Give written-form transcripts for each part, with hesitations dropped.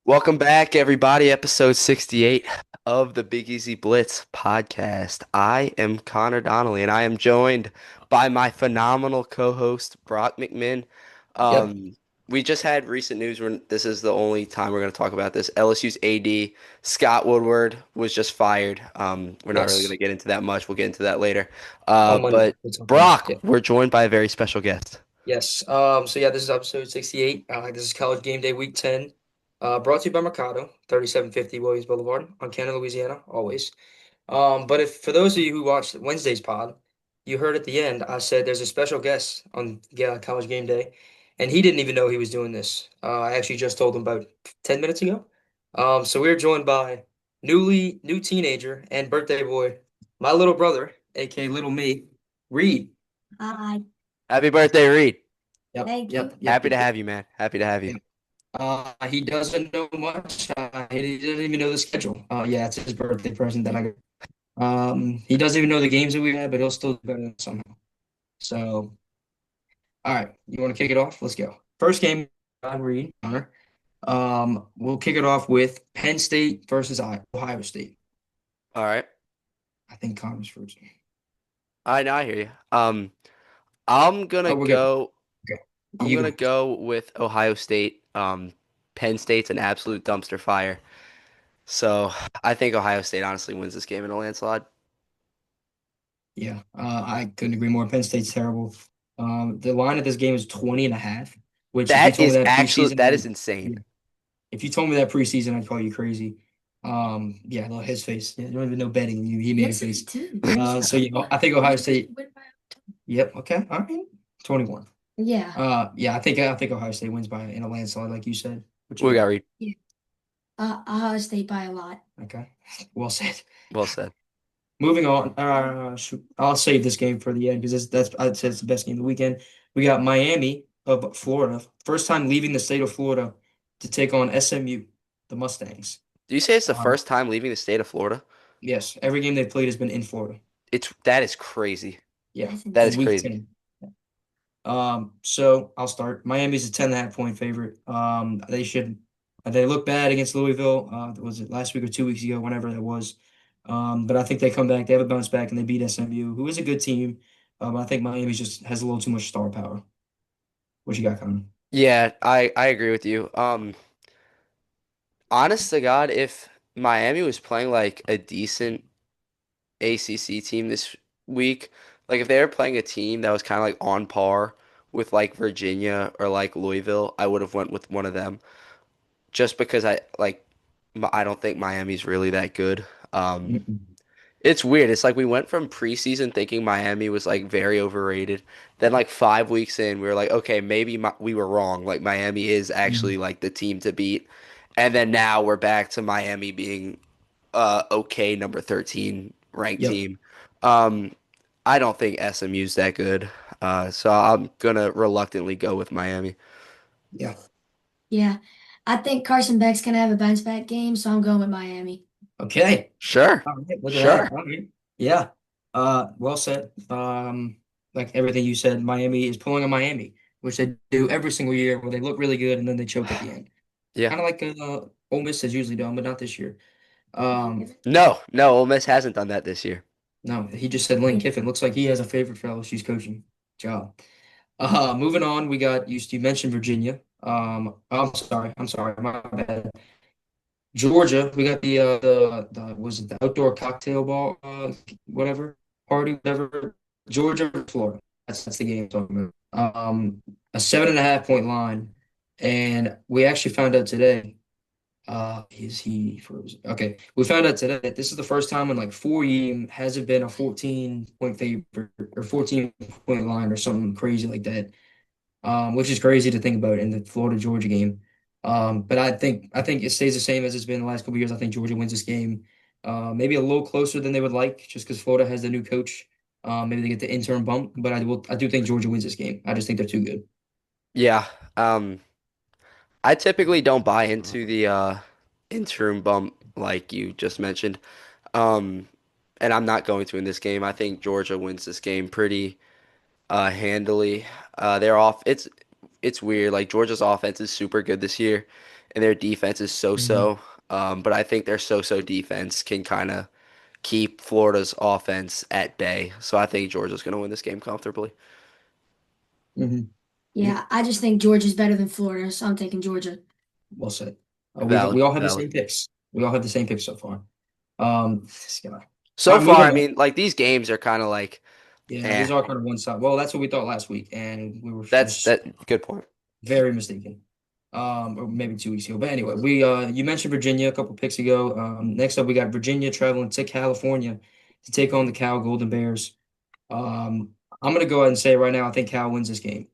Welcome back, everybody. Episode 68 of the Big Easy Blitz podcast. I am Connor Donnelly, and I am joined by my phenomenal co-host, Brock McMinn. Yep. Um, we just had recent news. This is the only time we're going to talk about this. LSU's AD, Scott Woodward, was just fired. We're not really going Yes. to get into that much. We'll get into that later. On Monday. But It's on Monday. Brock, Yeah. we're joined by a very special guest. Yes. So yeah, this is episode 68. This is College Game Day Week 10. Brought to you by Mercado, 3750 Williams Boulevard on Canada, Louisiana, always. But if for those of you who watched Wednesday's pod, you heard at the end I said there's a special guest on College Game Day, and he didn't even know he was doing this. I actually just told him about 10 minutes ago. So we're joined by new teenager and birthday boy, my little brother, aka Little Me, Reed. Hi. Happy birthday, Reed. Yep, Thank yep, you. yep, Happy to yep, yep, have you, man. Happy to have you. yep. He doesn't know much. He doesn't even know the schedule. Yeah, it's his birthday present that I got. He doesn't even know the games that we had, but he'll still do better somehow. So, all right, you want to kick it off? Let's go. First game, I read, Connor. We'll kick it off with Penn State versus Ohio State. All right. I think Connor's first. I know, I hear you. I'm gonna Oh, we're good. go. Okay, I'm you gonna go. go with Ohio State. Penn State's an absolute dumpster fire. So I think Ohio State honestly wins this game in a landslide. Yeah, I couldn't agree more. Penn State's terrible. The line of this game is 20 and a half, which if you told me that preseason, That is insane. yeah, if you told me that preseason, I'd call you crazy. Yeah, no, his face. Yeah, you don't even know betting. He made a face. So yeah, I think Ohio State. Yep. Okay. All right. 21. Yeah. Yeah, I think Ohio State wins by in a landslide, like you said. What you We got got? Reed. Yeah. Ohio State by a lot. Okay. Well said. Well said. Moving on. Shoot, I'll save this game for the end because that's I'd say it's the best game of the weekend. We got Miami of Florida, first time leaving the state of Florida to take on SMU, the Mustangs. Do you say it's the Um, first time leaving the state of Florida? yes, every game they've played has been in Florida. It's that is crazy. Yeah, That's That in is insane. week crazy. 10. So I'll start. Miami's a 10.5 point favorite. They look bad against Louisville. Was it last week or 2 weeks ago, whenever that was. But I think they come back, they have a bounce back, and they beat SMU, who is a good team. I think Miami just has a little too much star power. What you got, Colin? Yeah, I agree with you. Honest to God, if Miami was playing like a decent ACC team this week, like if they were playing a team that was kind of like on par with like Virginia or like Louisville, I would have went with one of them just because I don't think Miami's really that good. Mm-mm. It's weird. It's like we went from preseason thinking Miami was like very overrated. Then like 5 weeks in, we were like, okay, maybe we were wrong. Like Miami is actually like the team to beat. And then now we're back to Miami being okay number 13 ranked Yep. team. Um, I don't think SMU's that good. So I'm gonna reluctantly go with Miami. Yeah. Yeah. I think Carson Beck's gonna have a bounce back game, so I'm going with Miami. Okay. Sure. All right. Look at that. Sure. All right. Yeah. Well said. Like everything you said, Miami is pulling a Miami, which they do every single year where they look really good and then they choke at the end. Yeah. Kind of like Ole Miss has usually done, but not this year. Um, No, no, Ole Miss hasn't done that this year. no, he just said Lane Kiffin. Looks like he has a favorite fellow she's coaching. Job. Moving on, we got you mentioned Virginia. I'm sorry, my bad. Georgia, we got the was it the outdoor cocktail ball whatever party, whatever. Georgia, Florida. That's the game I'm talking about. A 7.5 point line. And we actually found out today. Is he frozen? Okay. We found out today that this is the first time in like 4 years hasn't been a 14 point favorite or 14 point line or something crazy like that. Which is crazy to think about in the Florida Georgia game. But I think it stays the same as it's been the last couple of years. I think Georgia wins this game. Maybe a little closer than they would like, just because Florida has the new coach. Maybe they get the interim bump, but I do think Georgia wins this game. I just think they're too good. Yeah. I typically don't buy into the interim bump like you just mentioned. Um, and I'm not going to in this game. I think Georgia wins this game pretty handily. They're off. It's weird. Like Georgia's offense is super good this year, and their defense is Hmm. so-so. But I think their so-so defense can kind of keep Florida's offense at bay. So I think Georgia's going to win this game comfortably. Hmm. Yeah, I just think Georgia's better than Florida, so I'm taking Georgia. Well said. We Valid, all have the valid. same picks. We all have the same picks so far. This guy. All So right, far, moving I on. mean, like these games are kind of like, Yeah, eh. these are kind of one side. Well, that's what we thought last week, and we were That's just that good point. very mistaken. Or maybe 2 weeks ago. But anyway, we you mentioned Virginia a couple picks ago. Next up we got Virginia traveling to California to take on the Cal Golden Bears. I'm gonna go ahead and say right now I think Cal wins this game.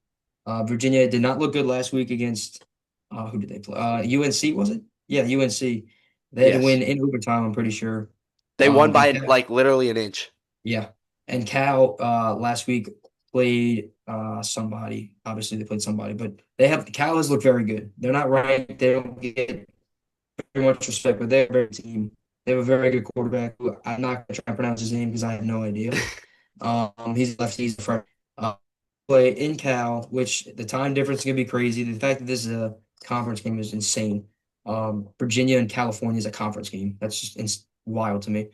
Virginia did not look good last week against who did they play? UNC was it? Yeah, UNC. They had to Yes, win in overtime, I'm pretty sure. they won And by like literally an inch. yeah. And Cal last week played somebody. Obviously they played somebody, but they have Cal has looked very good. They're not ranked. They don't get very much respect, but they're a very good team. They have a very good quarterback who I'm not gonna try and pronounce his name because I have no idea. He's left, he's the front. Play in Cal, which the time difference is gonna be crazy. The fact that this is a conference game is insane. Virginia and California is a conference game. That's just wild to me.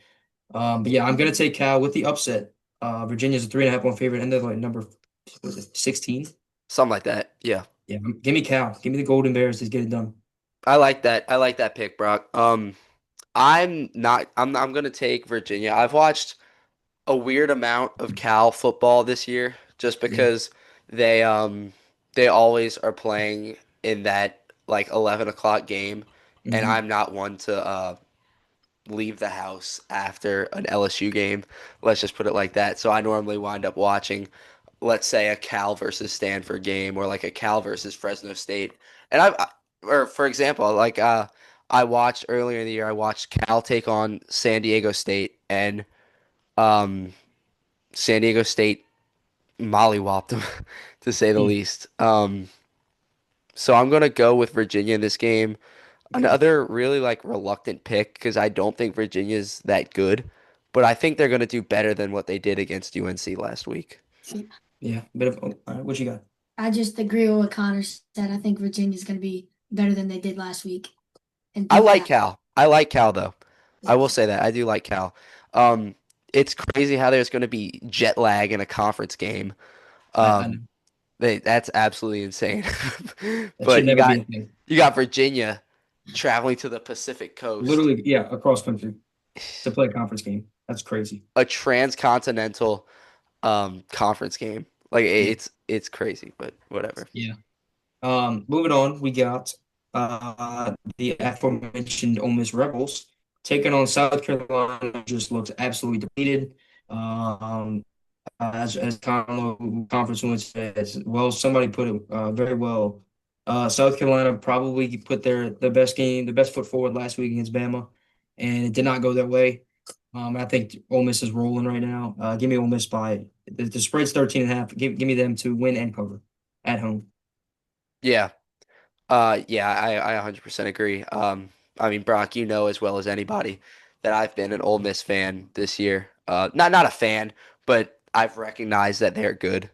But yeah, I'm gonna take Cal with the upset. Virginia's a 3.5 point favorite, and they're like number was it 16? Something like that. Yeah. Yeah, give me Cal. Give me the Golden Bears to get it done. I like that. I like that pick, Brock. I'm not I'm gonna take Virginia. I've watched a weird amount of Cal football this year just Yeah. because they um they always are playing in that like 11 o'clock game, and Hmm. I'm not one to leave the house after an LSU game. Let's just put it like that. So I normally wind up watching, let's say, a Cal versus Stanford game or like a Cal versus Fresno State. And or for example, like I watched earlier in the year, I watched Cal take on San Diego State, and um, San Diego State mollywopped them, to say the least. So I'm gonna go with Virginia in this game. Okay. Another really like reluctant pick because I don't think Virginia's that good, but I think they're going to do better than what they did against UNC last week. Yeah. Bit of all right, what you got? I just agree with what Connor said. I think Virginia's going to be better than they did last week and I beat like Cal. Cal. I like Cal though. I will say that I do like Cal. Um, it's crazy how there's going to be jet lag in a conference game. I Um, know that's absolutely insane. that should But never be a thing. you got Virginia traveling to the Pacific Coast, Literally, yeah, across country to play a conference game. That's crazy. a transcontinental conference game. Like Yeah. it's crazy, but whatever. Yeah. Moving on, we got the aforementioned Ole Miss Rebels taking on South Carolina. Just looks absolutely depleted. Um, as conference woman says, well, somebody put it very well. South Carolina probably put their best game, their best foot forward last week against Bama, and it did not go their way. I think Ole Miss is rolling right now. Give me Ole Miss by the spread's 13.5. Give me them to win and cover at home. Yeah. Yeah, I 100% agree. I mean, Brock, you know as well as anybody that I've been an Ole Miss fan this year. Not a fan, but I've recognized that they're good.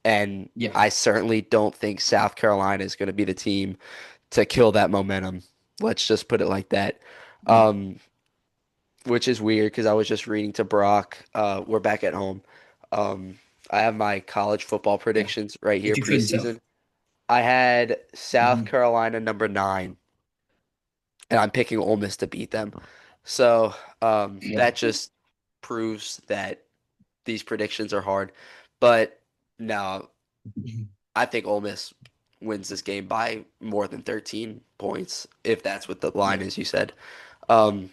And Yeah. I certainly don't think South Carolina is going to be the team to kill that momentum. Let's just put it like that. Yeah. Um, which is weird because I was just reading to Brock. We're back at home. Um, I have my college football Yeah. predictions right here If you couldn't tell. preseason. I had South Mhm. Carolina number 9, and I'm picking Ole Miss to beat them. So Yeah. that just proves that these predictions are hard. But no, I think Ole Miss wins this game by more than 13 points, if that's what the line Yeah. is, you said. Um,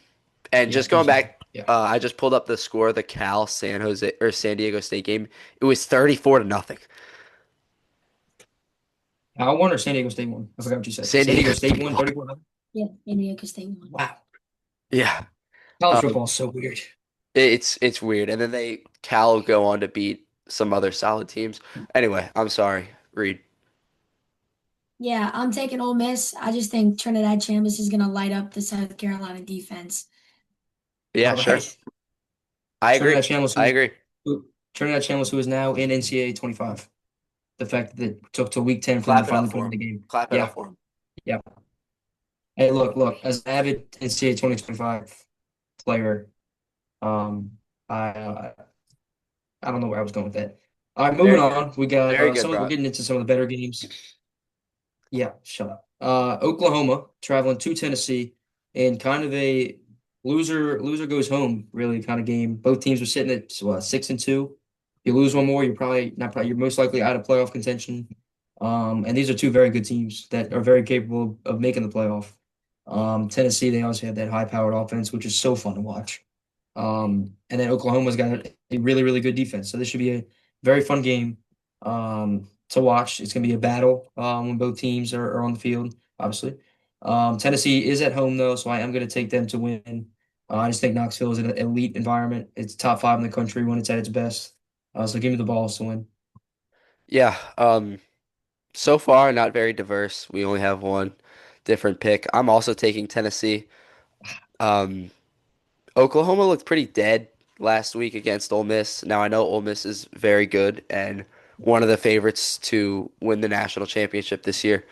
and Yeah. just going back, Yeah. I just pulled up the score of the Cal San Jose or San Diego State game. It was 34 to nothing. Cal won or San Diego State won? I forgot what you said. San San Diego Diego State State won won. 34. Yeah, Indiana State won. Wow. Yeah. College Um, football is so weird. it's weird. And then Cal go on to beat some other solid teams. Anyway, I'm sorry, Reed. Yeah, I'm taking Ole Miss. I just think Trinidad Chambers is going to light up the South Carolina defense. Yeah, All sure. right. I agree. Trinidad Chandler, I agree. Trinidad Chandler, who is now in NCAA 25. The fact that it took till week 10 for them to Clap it up finally put for in him. the game. Clap it up Yeah. for him. Yeah. Hey, look. As an avid NCAA 2025 player, um, I don't know where I was going with that. All right, moving Very good. on. We got Very good, some. We're Brock. getting into some of the better games. Yeah, shut up. Oklahoma traveling to Tennessee and kind of a loser goes home really kind of game. Both teams were sitting at what, 6-2. You lose one more, you're probably not probably you're most likely out of playoff contention. And these are two very good teams that are very capable of making the playoff. Tennessee, they also have that high-powered offense, which is so fun to watch. And then Oklahoma's got a really, really good defense. So this should be a very fun game. To watch. It's going to be a battle when both teams are on the field, obviously. Tennessee is at home, though, so I am going to take them to win. I just think Knoxville is an elite environment. It's top five in the country when it's at its best. So give me the balls to win. Yeah. So far, not very diverse. We only have one different pick. I'm also taking Tennessee. Um, Oklahoma looked pretty dead last week against Ole Miss. Now I know Ole Miss is very good and one of the favorites to win the national championship this year.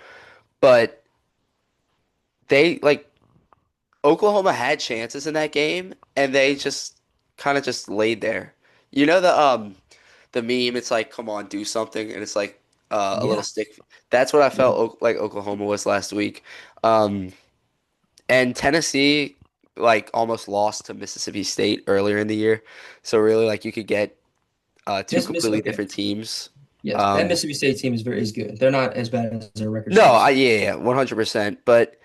But they like Oklahoma had chances in that game and they just kind of just laid there. You know the meme, it's like, come on, do something, and it's like a little Yeah, stick. That's what I yeah. felt like Oklahoma was last week. Um, and Tennessee like almost lost to Mississippi State earlier in the year. So really like you could get two completely Okay. different teams. Yes, that Um, Mississippi State team is good. They're not as bad as their record no, shows. yeah, 100%. But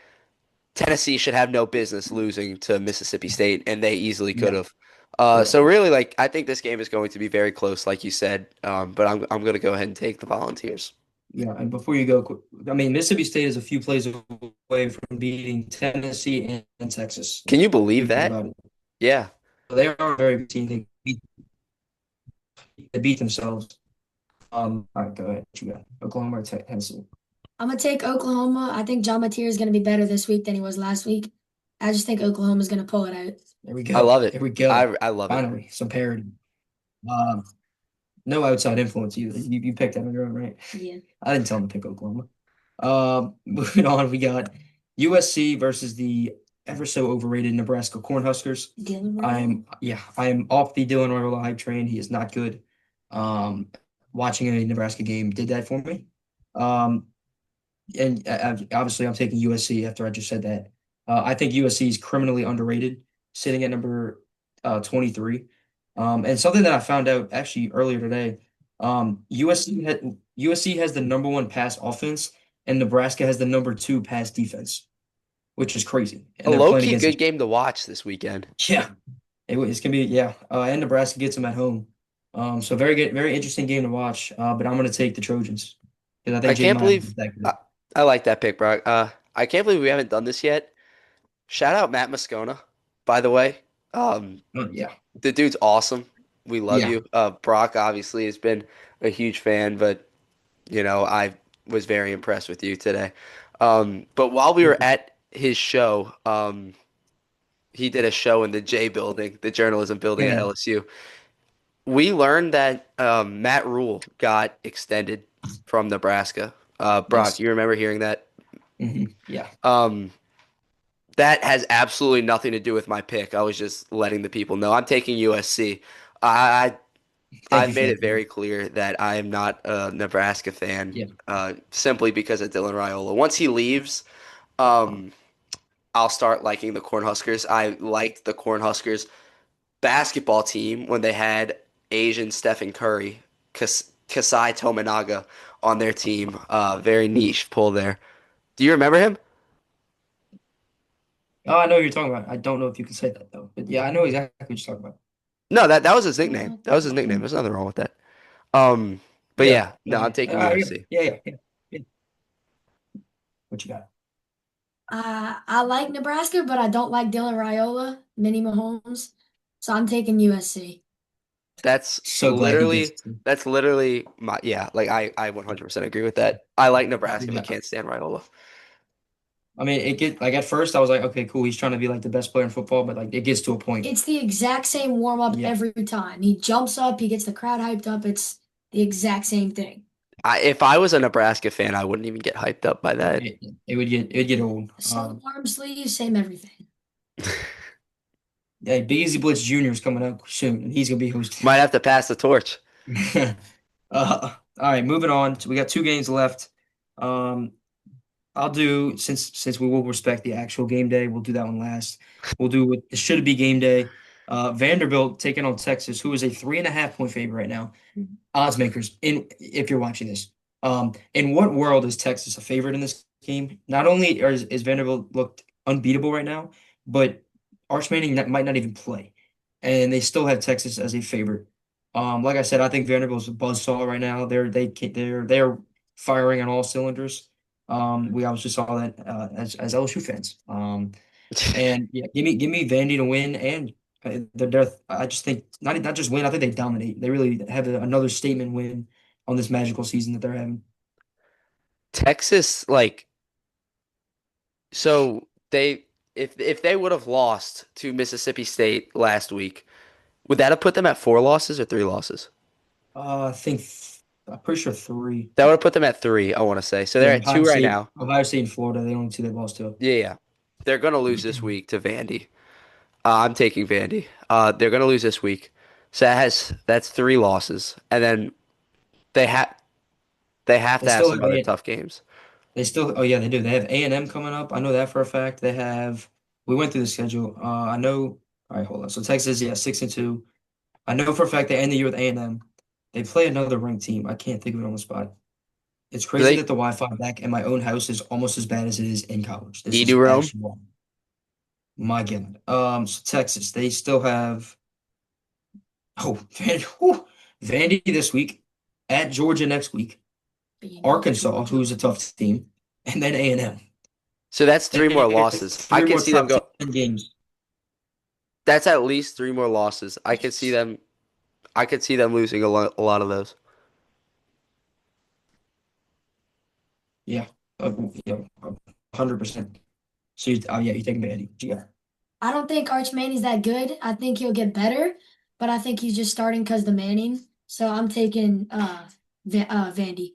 Tennessee should have no business losing to Mississippi State, and they easily could Yeah, have. yeah. So really, like I think this game is going to be very close, like you said. But I'm going to go ahead and take the Volunteers. Yeah, and before you go, I mean, Mississippi State is a few plays away from beating Tennessee and Texas. Can you believe Think that? about it. Yeah, So they are a very good team. They beat themselves. All right, go ahead. What you got? Oklahoma or Tennessee? I'm gonna take Oklahoma. I think John Mateer is gonna be better this week than he was last week. I just think Oklahoma's gonna pull it out. There we I go. love it. There we go. I love it. Finally, some parity. Um, no outside influence either. You picked that on your own, right? Yeah. I didn't tell him to pick Oklahoma. Moving on, we got USC versus the ever so overrated Nebraska Cornhuskers. Dylan Raiola. I am off the Dylan Raiola hype train. He is not good. Um, Watching a Nebraska game did that for me. Um, and obviously I'm taking USC after I just said that. I think USC is criminally underrated, sitting at number 23. And something that I found out actually earlier today, USC has the number one pass offense, and Nebraska has the number two pass defense, which is crazy. A And they're playing low-key against good game to watch this weekend. yeah, it's gonna be yeah. And Nebraska gets them at home. So very good, very interesting game to watch. But I'm gonna take the Trojans because I I think Jay can't Miles believe is that I, good. I like that pick, Brock. I can't believe we haven't done this yet. Shout out Matt Moscona, by the way. Um, Yeah, the dude's awesome. We love yeah. you. Brock obviously has been a huge fan, but I was very impressed with you today. But while we were at his show, he did a show in the J building, the journalism building at Yeah. LSU. We learned that Matt Rule got extended from Nebraska. Brock, Yes. you remember hearing that? Yeah. Um, that has absolutely nothing to do with my pick. I was just letting the people know I'm taking USC. I Thank you I've for made that, it brother. very clear that I am not a Nebraska fan, Yeah. simply because of Dylan Raiola. Once he leaves, um, I'll start liking the Cornhuskers. I liked the Cornhuskers basketball team when they had Asian Stephen Curry, Kasai Tominaga on their team. Very niche pull there. Do you remember him? Oh, I know what you're talking about. I don't know if you can say that though. But yeah, I know exactly what you're talking about. No, that was his nickname. What That was the his nickname. heck? There's nothing wrong with that. But Yeah. yeah, no, I'm Okay. taking Yeah. USC. Yeah. What you got? I like Nebraska, but I don't like Dylan Raiola, Minnie Mahomes. So I'm taking USC. That's So glad he gets literally to. that's literally my yeah, like I 100% agree with that. I like Nebraska but Yeah. can't stand Raiola. I mean, it get like at first I was like, okay, cool. He's trying to be like the best player in football, but like it gets to a point. It's the exact same warm up Yeah. every time. He jumps up, he gets the crowd hyped up. It's the exact same thing. If I was a Nebraska fan, I wouldn't even get hyped up by that. It would get old. Same arm sleeve, same everything. Yeah, Big Easy Blitz Jr. is coming up soon, and he's gonna be hosting. Might have to pass the torch. All right, moving on. So we got two games left. Um, I'll do since we will respect the actual game day, we'll do that one last. We'll do what it should be game day. Vanderbilt taking on Texas, who is a 3.5 point favorite right now. Odds makers, in if you're watching this, in what world is Texas a favorite in this game? Not only is Vanderbilt looked unbeatable right now, but Arch Manning might not even play, and they still have Texas as a favorite. Like I said, I think Vanderbilt's a buzzsaw right now. They're firing on all cylinders. We obviously saw that as LSU fans. And yeah, give me Vandy to win, and I just think not just win. I think they dominate. They really have another statement win on this magical season that they're having. Texas, like, so they if they would have lost to Mississippi State last week, would that have put them at 4 losses or 3 losses? I think I'm pretty sure three. That would have put them at 3, I want to say. So they're Yeah, at 2 right now. Ohio State, and Florida. They only two they lost to. Yeah, yeah. They're gonna lose this week to Vandy. I'm taking Vandy. They're gonna lose this week. So that's 3 losses, and then they have they have They to have still some have other A. tough games. They still. Oh yeah, they do. They have A&M coming up. I know that for a fact. They have. We went through the schedule. I know. All right, hold on. So Texas, yeah, 6-2. I know for a fact they end the year with A&M. They play another ranked team. I can't think of it on the spot. It's Do crazy they that the Wi-Fi back in my own house is almost as bad as it is in college. This Edu is Rome? actually wrong. My God. So Texas, they still have whew, Vandy this week, at Georgia next week, Being Arkansas, Georgia. who's a tough team, and then A&M. So that's They 3 more losses. I three can more see them top go. 10 games. That's at least 3 more losses. I could see them. I could see them losing a lot of those. Yeah, yeah, 100%. So yeah, you taking Vandy. Yeah, I don't think Arch Manning's that good. I think he'll get better, but I think he's just starting because the Manning. So I'm taking Vandy.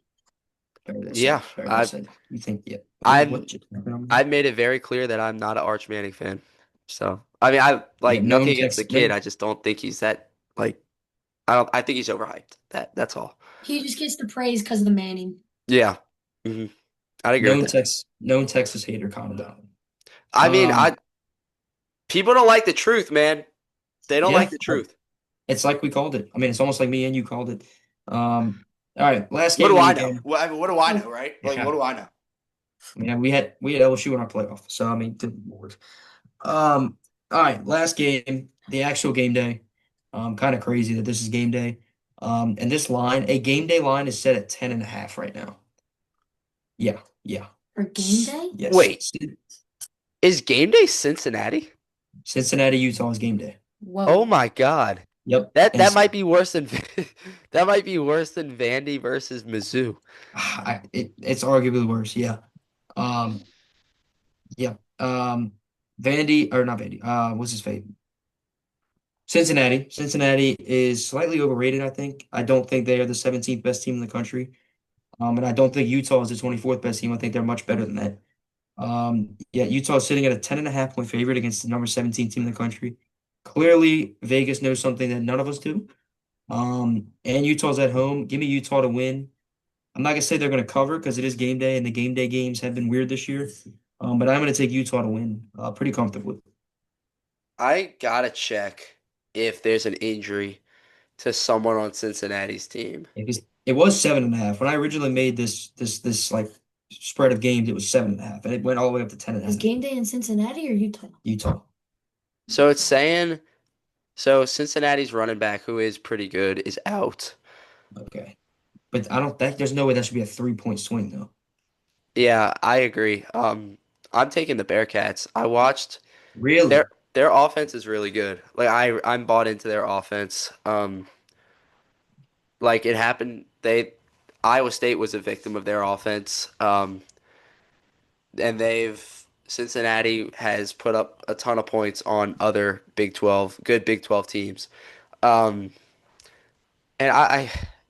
very well Yeah, said. Very well I said. You think, yeah. Oh, I'm what? Just jumping on that? I've made it very clear that I'm not an Arch Manning fan. So I mean, I Yeah, like nothing known against the Texas, kid. known. I just don't think he's that like. I don't. I think he's overhyped. That's all. He just gets the praise because of the Manning. Yeah, I'd agree with that. Known Texas hater, calm down. I mean, Um, I people don't like the truth, man. They don't like yeah, the truth. it's like we called it. I mean, it's almost like me and you called it. All right, last What game of do the I know? weekend. What do I Oh, know, right? Like, what Yeah, do I know? I mean, we had LSU in our playoff, so I mean, good lord. All right, last game, the actual game day. Kind of crazy that this is game day. And this line, a game day line is set at 10.5 right now. Yeah, yeah. for game day? Yes. Wait, is game day Cincinnati? Cincinnati, Utah is game day. Oh Whoa. my God. Yep. That And might be worse than that might be worse than Vandy versus Mizzou. it's arguably worse. Yeah. Um, yeah. Vandy or not Vandy. What's his face? Cincinnati. Cincinnati is slightly overrated, I think. I don't think they are the 17th best team in the country. And I don't think Utah is the 24th best team. I think they're much better than that. Yeah, Utah is sitting at a 10.5 point favorite against the number 17 team in the country. Clearly, Vegas knows something that none of us do. And Utah's at home. Give me Utah to win. I'm not gonna say they're gonna cover because it is game day, and the game day games have been weird this year. But I'm gonna take Utah to win, pretty comfortably. I gotta check if there's an injury to someone on Cincinnati's team. It was 7.5. When I originally made this like spread of games, it was 7.5, and it went all the way up to 10 and a Is half. game day in Cincinnati or Utah? Utah. So it's saying Cincinnati's running back, who is pretty good, is out. Okay. But I don't that there's no way that should be a 3 point swing though. Yeah, I agree. I'm taking the Bearcats. I watched their Really? their offense is really good. Like I'm bought into their offense. Like it happened. Iowa State was a victim of their offense. And Cincinnati has put up a ton of points on other Big 12, good Big 12 teams. Um, and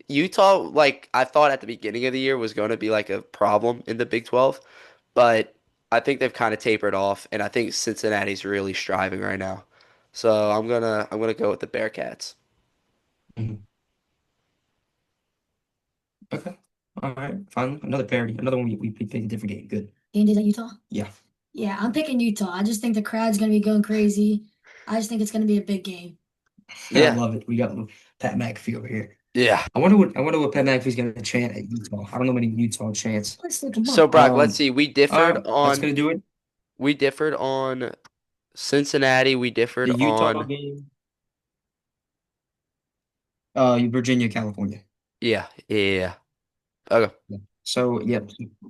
Utah, like I thought at the beginning of the year was going to be like a problem in the Big 12, but I think they've kind of tapered off, and I think Cincinnati's really striving right now. So I'm gonna go with the Bearcats. Mhm. Okay. All right. Finally, another parody. Another one we picked a different game. Good. Game days at Utah? Yeah. Yeah, I'm picking Utah. I just think the crowd's gonna be going crazy. I just think it's gonna be a big game. I Yeah, love it. We got Pat McAfee over here. yeah. I wonder what Pat McAfee's gonna chant at Utah. I don't know many Utah chants. Let's look them So up. Brock, let's see. That's gonna do it. We differed on Cincinnati. We differed The Utah on game. Virginia, California. yeah, yeah, yeah. Okay. Yeah. So yeah,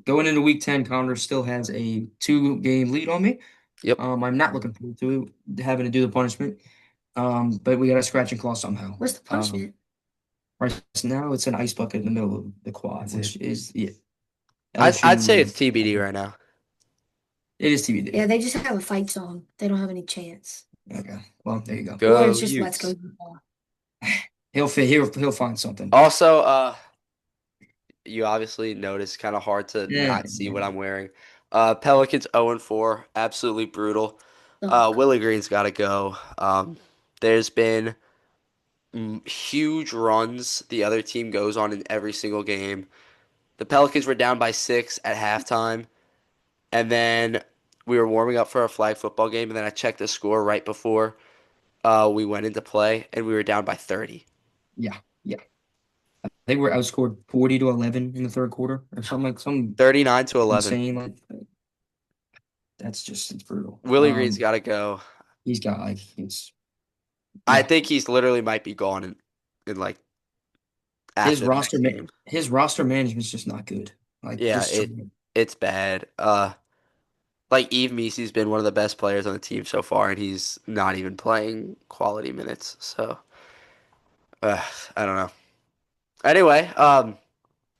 going into week 10, Connor still has a 2-game lead on me. Yep. I'm not looking forward to having to do the punishment. But we got to scratch and claw somehow. What's the punishment? Right now it's an ice bucket in the middle of the quad, which is yeah, I'd say LSU. it's TBD right now. It is TBD. Yeah, they just have a fight song. They don't have any chance. Okay. Well, there you go. Or Go it's just let's go Utes. Utah. He'll find something. Also, you obviously noticed kind of hard to Yeah. not see what I'm wearing. Pelicans 0-4, absolutely brutal. Suck. Willie Green's got to go. There's been huge runs the other team goes on in every single game. The Pelicans were down by 6 at halftime, and then we were warming up for a flag football game, and then I checked the score right before we went into play, and we were down by 30. Yeah. Yeah. They were outscored 40-11 in the third quarter or something like some 39 to 11. insane like that's just it's brutal. Willie Green's got to go. He's got like it's I yeah. think he's literally might be gone in like His after the roster next ma game. his roster management's just not good. Like Yeah, just it's bad. Like Eve Meese's been one of the best players on the team so far, and he's not even playing quality minutes. So, uh, I don't know. Anyway, shout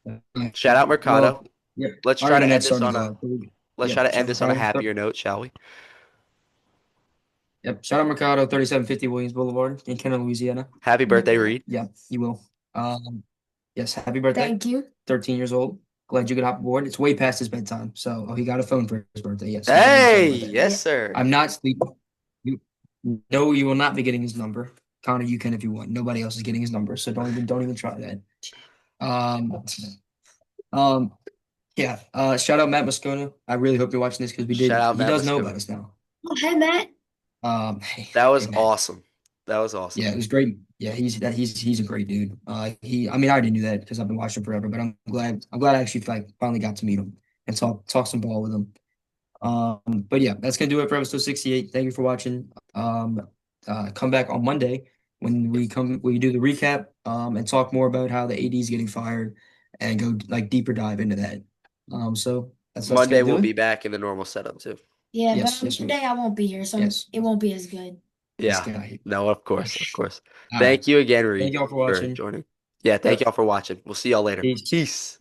out well, Mercado. yeah. Let's Our try to internet's end this starting to on go a out. let's try Yep, to shout end out this on a Mercado. happier note, shall we? Yep, shout out Mercado, 3750 Williams Boulevard in Kenner, Louisiana. Happy birthday, Yeah. Reed. Yeah, you will. Yes, happy birthday. Thank you. 13 years old. Glad you could hop aboard. It's way past his bedtime. So, he got a phone for his birthday. Yes, you can ring the phone Hey, with it. yes, Yeah. sir. I'm not sleeping. You, no, you will not be getting his number. Connor, you can if you want. Nobody else is getting his number, so don't even try that. Um, um, yeah. Shout out Matt Moscona. I really hope you're watching this because Shout out he Matt does know about Moscona. us now. Oh, hey, Matt. Hey, That hey was Matt. awesome. That was awesome. Yeah, it was great. Yeah, he's a great dude. I mean I already knew that because I've been watching him forever, but I'm glad I actually like finally got to meet him and talk some ball with him. But yeah, that's gonna do it for episode 68. Thank you for watching. Come back on Monday when we do the recap and talk more about how the AD is getting fired and go like deeper dive into that. So that's Monday gonna do we'll it. be back in the normal setup too. Yeah, but Yes, yes, today I won't be here, so yes, it won't be as good. this Yeah. guy. No, of course, of course. All right. Thank you again, Thank Reed, y'all for for watching. joining. Yeah, thank Yep. y'all for watching. We'll see y'all later. Peace. Peace.